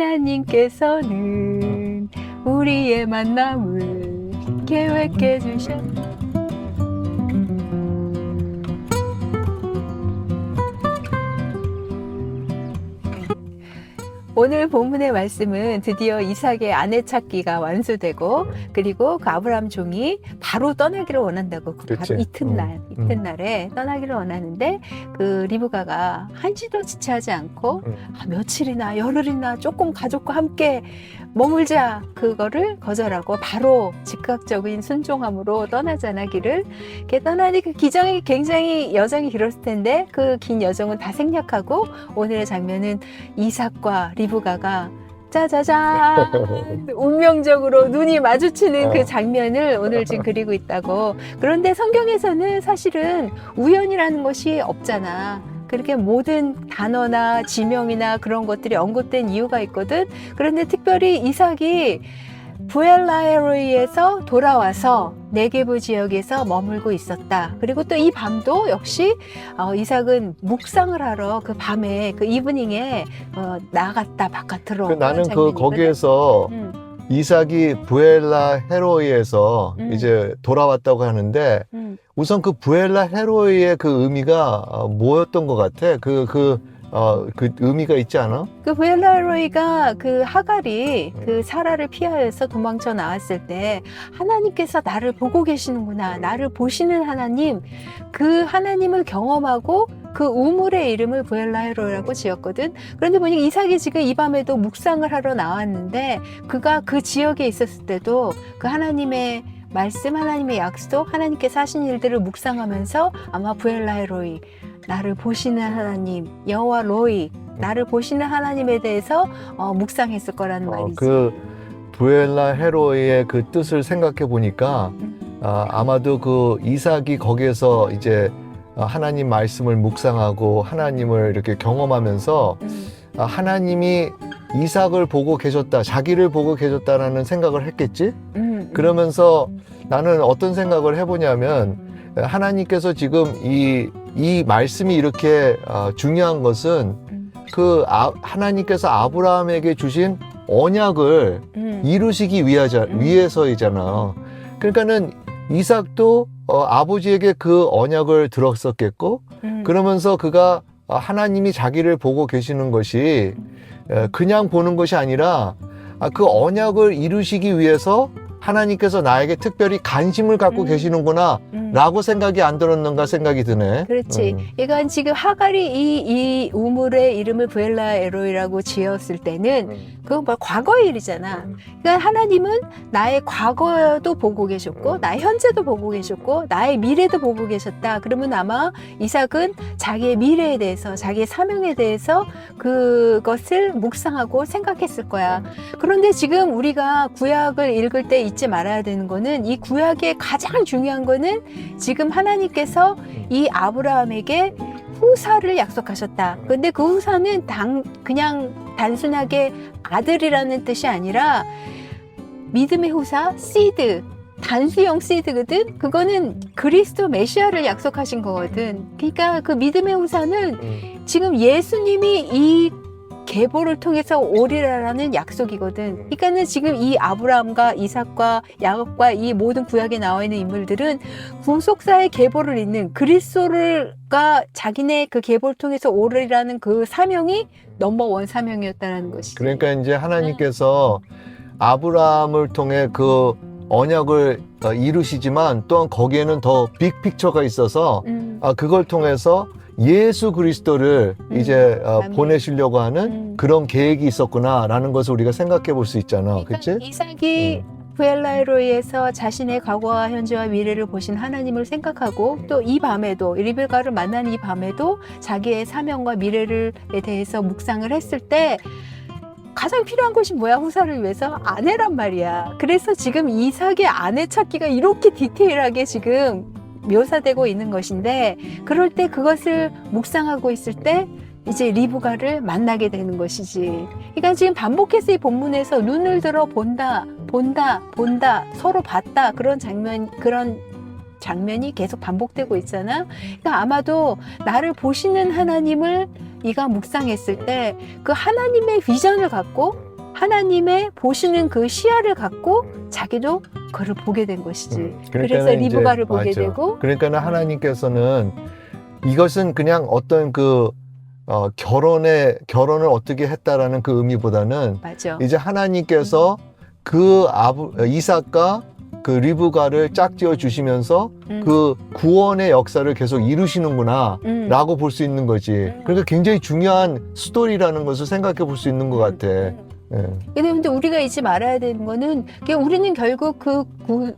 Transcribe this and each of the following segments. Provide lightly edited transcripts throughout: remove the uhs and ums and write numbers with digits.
하나님께서는 우리의 만남을 계획해 주셨. 오늘 본문의 말씀은 드디어 이삭의 아내 찾기가 완수되고, 그리고 그 아브라함 종이 바로 떠나기를 원한다고, 바로 이튿날에 떠나기를 원하는데, 그 리브가가 한시도 지체하지 않고 며칠이나 열흘이나 조금 가족과 함께 머물자, 그거를 거절하고 바로 즉각적인 순종함으로 떠나잖아, 길을. 떠나니 그 기정이 굉장히 여정이 길었을 텐데 그 긴 여정은 다 생략하고 오늘의 장면은 이삭과 리브가가 짜자잔 운명적으로 눈이 마주치는 그 장면을 오늘 지금 그리고 있다고. 그런데 성경에서는 사실은 우연이라는 것이 없잖아. 그렇게 모든 단어나 지명이나 그런 것들이 언급된 이유가 있거든. 그런데 특별히 이삭이 부엘라헤로이에서 돌아와서 네게브 지역에서 머물고 있었다. 그리고 또 이 밤도 역시 이삭은 묵상을 하러 그 밤에 그 이브닝에 나갔다 바깥으로. 나는 거기에서 이삭이 부엘라헤로이에서 이제 돌아왔다고 하는데 우선 그 부엘라헤로이의 그 의미가 뭐였던 것 같아? 그 의미가 있지 않아? 그 부엘라헤로이가 그 하갈이 그 사라를 피하여서 도망쳐 나왔을 때 하나님께서 나를 보고 계시는구나, 나를 보시는 하나님, 그 하나님을 경험하고 그 우물의 이름을 부엘라헤로이라고 지었거든. 그런데 보니까 이삭이 지금 이 밤에도 묵상을 하러 나왔는데 그가 그 지역에 있었을 때도 그 하나님의 말씀, 하나님의 약속, 하나님께서 하신 일들을 묵상하면서 아마 부엘라헤로이, 나를 보시는 하나님, 여호와 로이, 나를 보시는 하나님에 대해서 묵상했을 거라는 말이지. 그 부엘라헤로이의 그 뜻을 생각해 보니까 아마도 그 이삭이 거기에서 이제 하나님 말씀을 묵상하고 하나님을 이렇게 경험하면서 하나님이 이삭을 보고 계셨다, 자기를 보고 계셨다라는 생각을 했겠지? 그러면서 나는 어떤 생각을 해보냐면 하나님께서 지금 이 말씀이 이렇게 중요한 것은 하나님께서 아브라함에게 주신 언약을 이루시기 위해서이잖아. 그러니까는 이삭도 아버지에게 그 언약을 들었었겠고, 그러면서 그가 하나님이 자기를 보고 계시는 것이 그냥 보는 것이 아니라 그 언약을 이루시기 위해서 하나님께서 나에게 특별히 관심을 갖고 계시는구나 라고 생각이 안 들었는가 생각이 드네. 그렇지. 그러니까 지금 하갈이 이 우물의 이름을 부엘라헤로이라고 지었을 때는 그건 뭐 과거의 일이잖아. 그러니까 하나님은 나의 과거도 보고 계셨고 나의 현재도 보고 계셨고 나의 미래도 보고 계셨다. 그러면 아마 이삭은 자기의 미래에 대해서, 자기의 사명에 대해서 그것을 묵상하고 생각했을 거야. 그런데 지금 우리가 구약을 읽을 때 잊지 말아야 되는 거는, 이 구약의 가장 중요한 거는 지금 하나님께서 이 아브라함에게 후사를 약속하셨다. 근데 그 후사는 그냥 단순하게 아들이라는 뜻이 아니라 믿음의 후사, 시드, 단수형 시드거든. 그거는 그리스도 메시아를 약속하신 거거든. 그러니까 그 믿음의 후사는 지금 예수님이 이 계보를 통해서 오리라라는 약속이거든. 그러니까는 지금 이 아브라함과 이삭과 야곱과 이 모든 구약에 나와 있는 인물들은 구속사의 계보를 잇는 그리스도가 자기네 그 계보를 통해서 오리라는 그 사명이 넘버원 사명이었다는 것이지. 그러니까 이제 하나님께서 아브라함을 통해 그 언약을 이루시지만 또한 거기에는 더 빅픽처가 있어서 그걸 통해서 예수 그리스도를 이제 보내시려고 하는 그런 계획이 있었구나라는 것을 우리가 생각해 볼 수 있잖아. 그렇지? 이삭이 부엘라헤로이에서 자신의 과거와 현재와 미래를 보신 하나님을 생각하고 또 이 밤에도 리브가를 만난 이 밤에도 자기의 사명과 미래에 대해서 묵상을 했을 때 가장 필요한 것이 뭐야? 후사를 위해서 아내란 말이야. 그래서 지금 이삭의 아내 찾기가 이렇게 디테일하게 지금 묘사되고 있는 것인데, 그럴 때 그것을 묵상하고 있을 때 이제 리브가를 만나게 되는 것이지. 그러니까 지금 반복해서 이 본문에서 눈을 들어 본다, 서로 봤다, 그런 장면이 계속 반복되고 있잖아. 그러니까 아마도 나를 보시는 하나님을 네가 묵상했을 때 그 하나님의 비전을 갖고 하나님의 보시는 그 시야를 갖고 자기도 그를 보게 된 것이지. 그래서 리브가를 보게 맞아. 되고. 그러니까 하나님께서는 이것은 그냥 어떤 결혼을 어떻게 했다라는 그 의미보다는 맞아. 이제 하나님께서 이삭과 그 리브가를 짝지어 주시면서 그 구원의 역사를 계속 이루시는구나 라고 볼 수 있는 거지. 그러니까 굉장히 중요한 스토리라는 것을 생각해 볼 수 있는 것 같아. 예. 근데 우리가 잊지 말아야 되는 거는 우리는 결국 그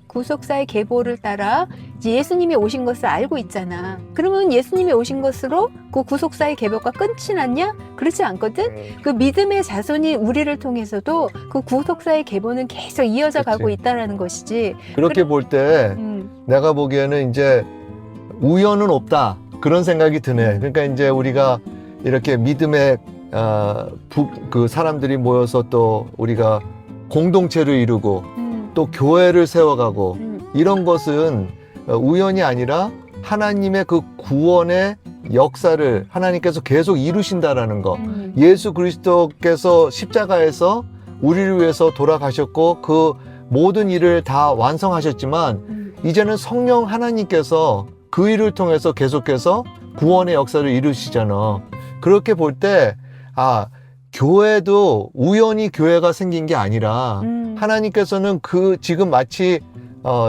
구속사의 계보를 따라 이제 예수님이 오신 것을 알고 있잖아. 그러면 예수님이 오신 것으로 그 구속사의 계보가 끊지 않냐? 그렇지 않거든. 그 믿음의 자손이 우리를 통해서도 그 구속사의 계보는 계속 이어져 그치. 가고 있다라는 것이지. 그렇게 볼 때 내가 보기에는 이제 우연은 없다 그런 생각이 드네. 그러니까 이제 우리가 이렇게 믿음의 그 사람들이 모여서 또 우리가 공동체를 이루고 또 교회를 세워가고 이런 것은 우연이 아니라 하나님의 그 구원의 역사를 하나님께서 계속 이루신다라는 거. 예수 그리스도께서 십자가에서 우리를 위해서 돌아가셨고 그 모든 일을 다 완성하셨지만 이제는 성령 하나님께서 그 일을 통해서 계속해서 구원의 역사를 이루시잖아. 그렇게 볼 때 교회도 우연히 교회가 생긴 게 아니라 하나님께서는 지금 마치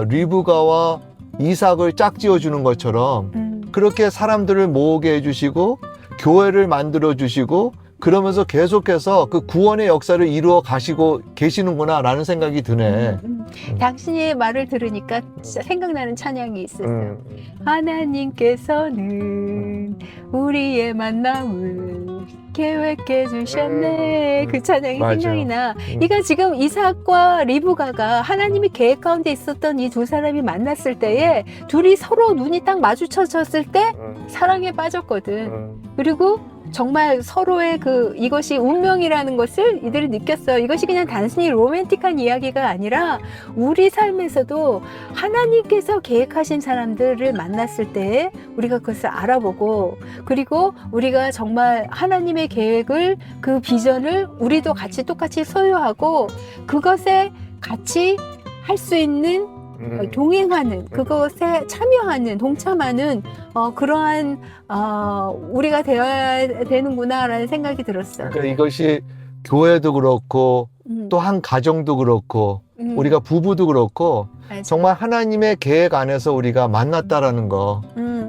리브가와 이삭을 짝지어 주는 것처럼 그렇게 사람들을 모으게 해주시고 교회를 만들어 주시고 그러면서 계속해서 그 구원의 역사를 이루어 가시고 계시는구나 라는 생각이 드네. 당신의 말을 들으니까 진짜 생각나는 찬양이 있었어요. 하나님께서는 우리의 만남을 계획해 주셨네. 그 찬양이 맞아. 생각이 나. 그러니까 지금 이삭과 리브가가 하나님의 계획 가운데 있었던 이 두 사람이 만났을 때에 둘이 서로 눈이 딱 마주쳐졌을 때 사랑에 빠졌거든. 그리고 정말 서로의 이것이 운명이라는 것을 이들이 느꼈어요. 이것이 그냥 단순히 로맨틱한 이야기가 아니라 우리 삶에서도 하나님께서 계획하신 사람들을 만났을 때 우리가 그것을 알아보고 그리고 우리가 정말 하나님의 계획을 그 비전을 우리도 같이 똑같이 소유하고 그것에 같이 할 수 있는 동행하는 그것에 참여하는 동참하는 그러한 우리가 되어야 되는구나라는 생각이 들었어요. 그러니까 이것이 교회도 그렇고 또 한 가정도 그렇고 우리가 부부도 그렇고 맞아. 정말 하나님의 계획 안에서 우리가 만났다라는 거.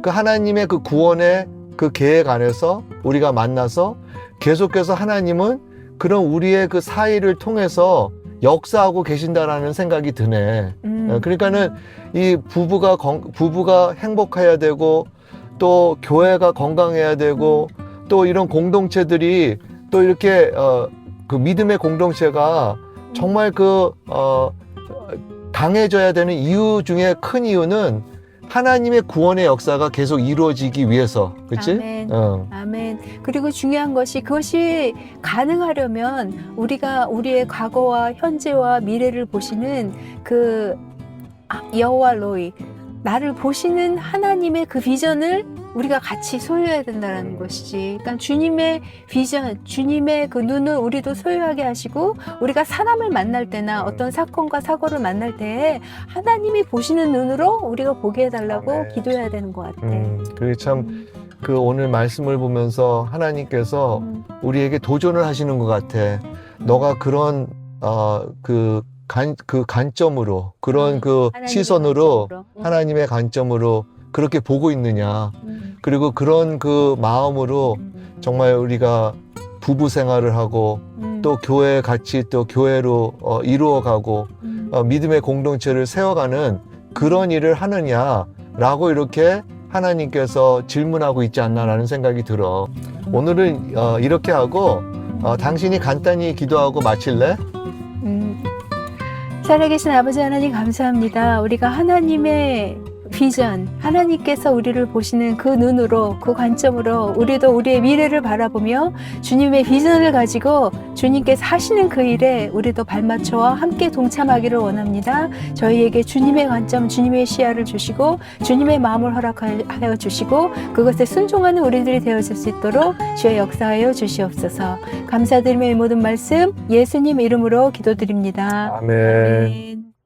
그 하나님의 그 구원의 그 계획 안에서 우리가 만나서 계속해서 하나님은 그런 우리의 그 사이를 통해서 역사하고 계신다라는 생각이 드네. 그러니까는 이 부부가 행복해야 되고 또 교회가 건강해야 되고 또 이런 공동체들이 또 이렇게 그 믿음의 공동체가 정말 강해져야 되는 이유 중에 큰 이유는 하나님의 구원의 역사가 계속 이루어지기 위해서, 그렇지? 아멘. 아멘. 그리고 중요한 것이 그것이 가능하려면 우리가 우리의 과거와 현재와 미래를 보시는 그 여호와 로이, 나를 보시는 하나님의 그 비전을 우리가 같이 소유해야 된다는 것이지. 그러니까 주님의 비전, 주님의 그 눈을 우리도 소유하게 하시고 우리가 사람을 만날 때나 어떤 사건과 사고를 만날 때에 하나님이 보시는 눈으로 우리가 보게 해달라고 기도해야 되는 것 같아. 그게 참 그 오늘 말씀을 보면서 하나님께서 우리에게 도전을 하시는 것 같아. 너가 그런 그 관점으로 그런 그 시선으로 하나님의 관점으로 그렇게 보고 있느냐. 그리고 그런 그 마음으로 정말 우리가 부부 생활을 하고 또 교회 같이 또 교회로 이루어가고 믿음의 공동체를 세워가는 그런 일을 하느냐라고 이렇게 하나님께서 질문하고 있지 않나라는 생각이 들어. 오늘은 이렇게 하고 당신이 간단히 기도하고 마칠래? 살아계신 아버지 하나님 감사합니다. 우리가 하나님의 비전, 하나님께서 우리를 보시는 그 눈으로, 그 관점으로 우리도 우리의 미래를 바라보며 주님의 비전을 가지고 주님께서 하시는 그 일에 우리도 발맞춰 함께 동참하기를 원합니다. 저희에게 주님의 관점, 주님의 시야를 주시고 주님의 마음을 허락하여 주시고 그것에 순종하는 우리들이 되어질 수 있도록 주의 역사하여 주시옵소서. 감사드리며 이 모든 말씀 예수님 이름으로 기도드립니다. 아멘. 아멘.